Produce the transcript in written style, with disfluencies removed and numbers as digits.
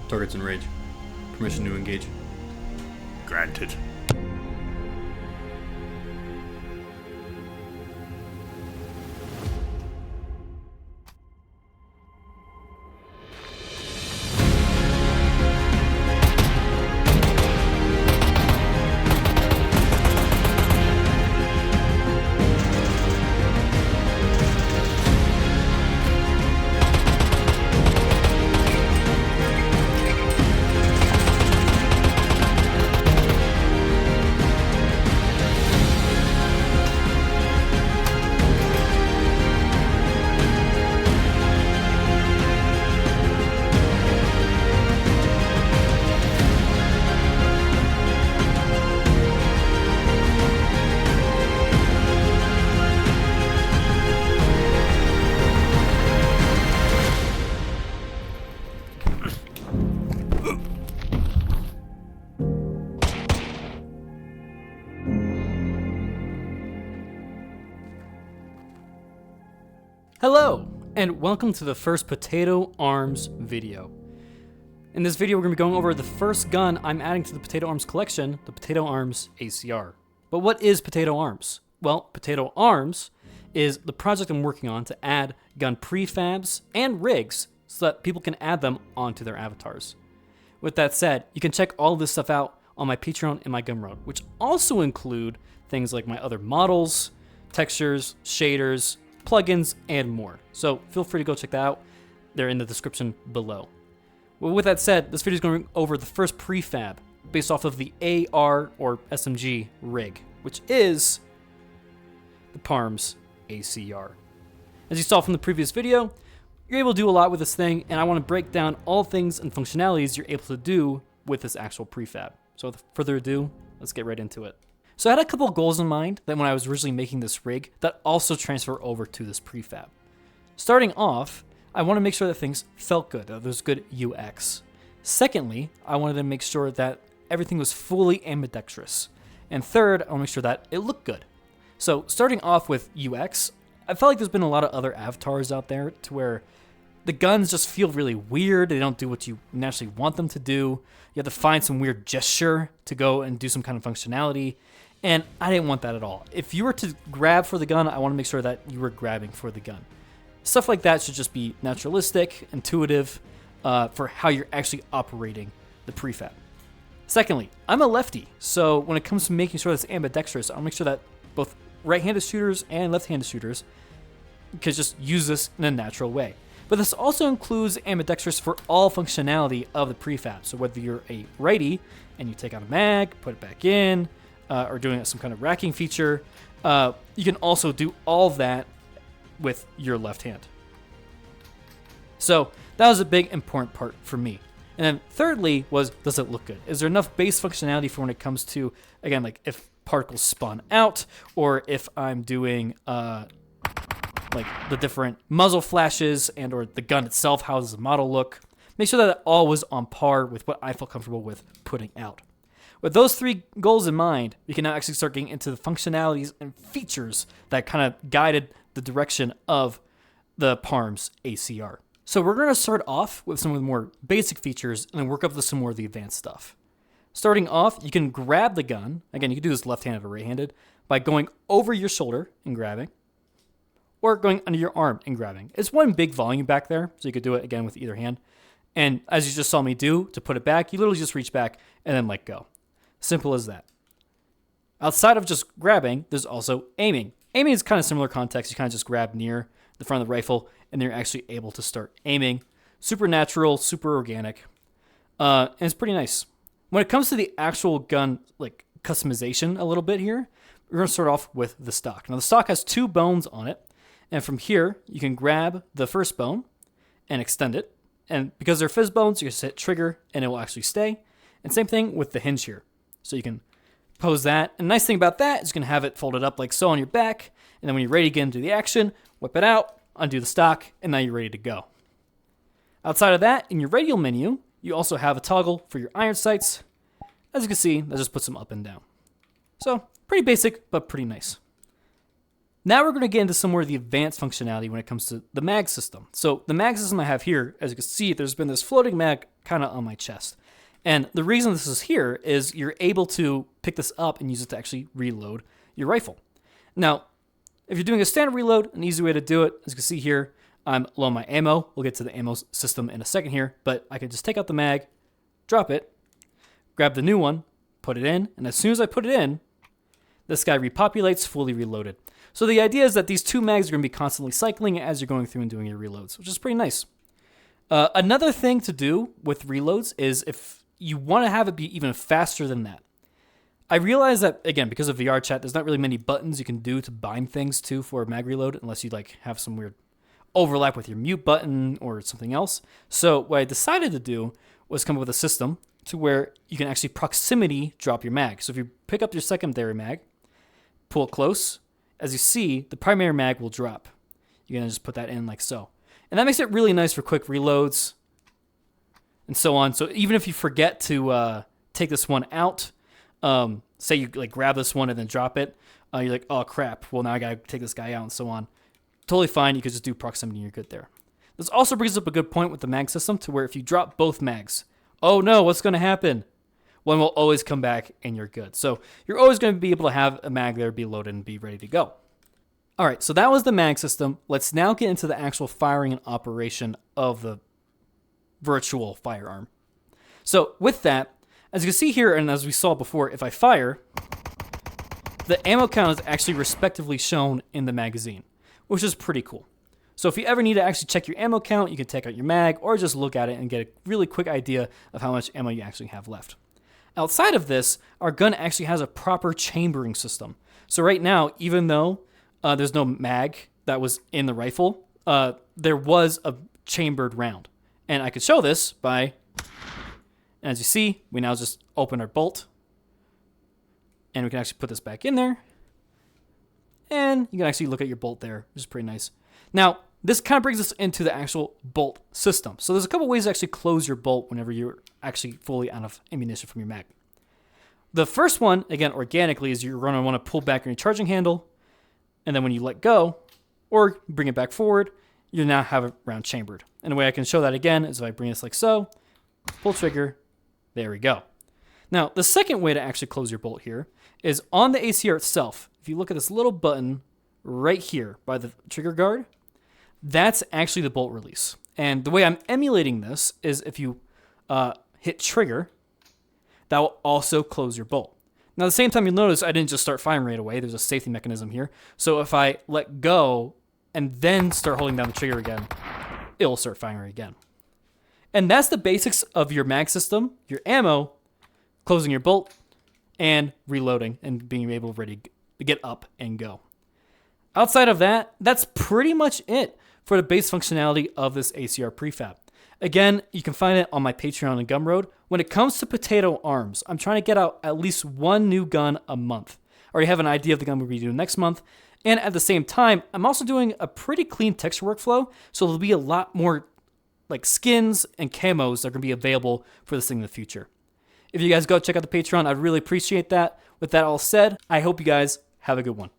Target's in range. Permission to engage. Granted. Hello, and welcome to the first Potato Arms video. In this video, we're going to be going over the first gun I'm adding to the Potato Arms collection, the Potato Arms ACR. But what is Potato Arms? Well, Potato Arms is the project I'm working on to add gun prefabs and rigs so that people can add them onto their avatars. With that said, you can check all this stuff out on my Patreon and my Gumroad, which also include things like my other models, textures, shaders, plugins, and more. So feel free to go check that out. They're in the description below. Well, with that said, this video is going over the first prefab based off of the AR or SMG rig, which is the Parms ACR. As you saw from the previous video, you're able to do a lot with this thing, and I want to break down all things and functionalities you're able to do with this actual prefab. So without further ado, let's get right into it. So I had a couple of goals in mind that when I was originally making this rig that also transfer over to this prefab. Starting off, I want to make sure that things felt good, that there's good UX. Secondly, I wanted to make sure that everything was fully ambidextrous. And third, I want to make sure that it looked good. So starting off with UX, I felt like there's been a lot of other avatars out there to where the guns just feel really weird. They don't do what you naturally want them to do. You have to find some weird gesture to go and do some kind of functionality. And I didn't want that at all. If you were to grab for the gun, I want to make sure that you were grabbing for the gun. Stuff like that should just be naturalistic, intuitive, for how you're actually operating the prefab. Secondly, I'm a lefty, so when it comes to making sure that's ambidextrous, I'll make sure that both right-handed shooters and left-handed shooters can just use this in a natural way. But this also includes ambidextrous for all functionality of the prefab. So whether you're a righty and you take out a mag, put it back in, or doing some kind of racking feature, you can also do all that with your left hand. So that was a big important part for me. And then thirdly was, does it look good? Is there enough base functionality for when it comes to, again, like if particles spawn out, or if I'm doing like the different muzzle flashes and or the gun itself, how does the model look? Make sure that it all was on par with what I felt comfortable with putting out. With those three goals in mind, we can now actually start getting into the functionalities and features that kind of guided the direction of the Parms ACR. So we're going to start off with some of the more basic features and then work up to some more of the advanced stuff. Starting off, you can grab the gun. Again, you can do this left-handed or right-handed by going over your shoulder and grabbing, or going under your arm and grabbing. It's one big volume back there, so you could do it again with either hand. And as you just saw me do, to put it back, you literally just reach back and then let go. Simple as that. Outside of just grabbing, there's also aiming. Aiming is kind of similar context. You kind of just grab near the front of the rifle, and then you're actually able to start aiming. Super natural, super organic, and it's pretty nice. When it comes to the actual gun, like customization a little bit here, we're going to start off with the stock. Now the stock has 2 bones on it, and from here, you can grab the first bone and extend it. And because they're fizz bones, you just hit trigger, and it will actually stay. And same thing with the hinge here. So you can pose that. And the nice thing about that is you can have it folded up like so on your back. And then when you're ready to get into the action, whip it out, undo the stock, and now you're ready to go. Outside of that, in your radial menu, you also have a toggle for your iron sights. As you can see, that just puts them up and down. So, pretty basic, but pretty nice. Now we're going to get into some more of the advanced functionality when it comes to the mag system. So the mag system I have here, as you can see, there's been this floating mag kind of on my chest. And the reason this is here is you're able to pick this up and use it to actually reload your rifle. Now, if you're doing a standard reload, an easy way to do it, as you can see here, I'm low on my ammo. We'll get to the ammo system in a second here, but I can just take out the mag, drop it, grab the new one, put it in, and as soon as I put it in, this guy repopulates fully reloaded. So the idea is that these two mags are going to be constantly cycling as you're going through and doing your reloads, which is pretty nice. Another thing to do with reloads is if you want to have it be even faster than that. I realize that, again, because of VR chat, there's not really many buttons you can do to bind things to for a mag reload unless you like have some weird overlap with your mute button or something else. So what I decided to do was come up with a system to where you can actually proximity drop your mag. So if you pick up your secondary mag, pull it close, as you see, the primary mag will drop. You're going to just put that in like so. And that makes it really nice for quick reloads and so on. So even if you forget to take this one out, say you like grab this one and then drop it, you're like, oh crap, well now I got to take this guy out and so on. Totally fine. You could just do proximity and you're good there. This also brings up a good point with the mag system to where if you drop both mags, oh no, what's going to happen? One will always come back and you're good. So you're always going to be able to have a mag there, be loaded, and be ready to go. All right, so that was the mag system. Let's now get into the actual firing and operation of the virtual firearm. So with that, as you can see here, and as we saw before, if I fire, the ammo count is actually respectively shown in the magazine, which is pretty cool. So if you ever need to actually check your ammo count, you can take out your mag or just look at it and get a really quick idea of how much ammo you actually have left. Outside of this, our gun actually has a proper chambering system. So right now, even though there's no mag that was in the rifle, there was a chambered round. And I could show this by, and as you see, we now just open our bolt. And we can actually put this back in there. And you can actually look at your bolt there, which is pretty nice. Now, this kind of brings us into the actual bolt system. So there's a couple ways to actually close your bolt whenever you're actually fully out of ammunition from your mag. The first one, again, organically, is you're going to want to pull back your charging handle, and then when you let go, or bring it back forward, you now have a round chambered. And the way I can show that again is if I bring this like so, pull trigger, there we go. Now, the second way to actually close your bolt here is on the ACR itself. If you look at this little button right here by the trigger guard, that's actually the bolt release. And the way I'm emulating this is if you hit trigger, that will also close your bolt. Now, at the same time, you'll notice I didn't just start firing right away. There's a safety mechanism here. So if I let go and then start holding down the trigger again, it'll start firing again. And that's the basics of your mag system, your ammo, closing your bolt, and reloading and being able to ready to get up and go. Outside of that, that's pretty much it for the base functionality of this ACR prefab. Again, you can find it on my Patreon and Gumroad. When it comes to potato arms, I'm trying to get out at least one new gun a month. I already have an idea of the gun we'll be doing next month. And at the same time, I'm also doing a pretty clean texture workflow, so there'll be a lot more like skins and camos that are going to be available for this thing in the future. If you guys go check out the Patreon, I'd really appreciate that. With that all said, I hope you guys have a good one.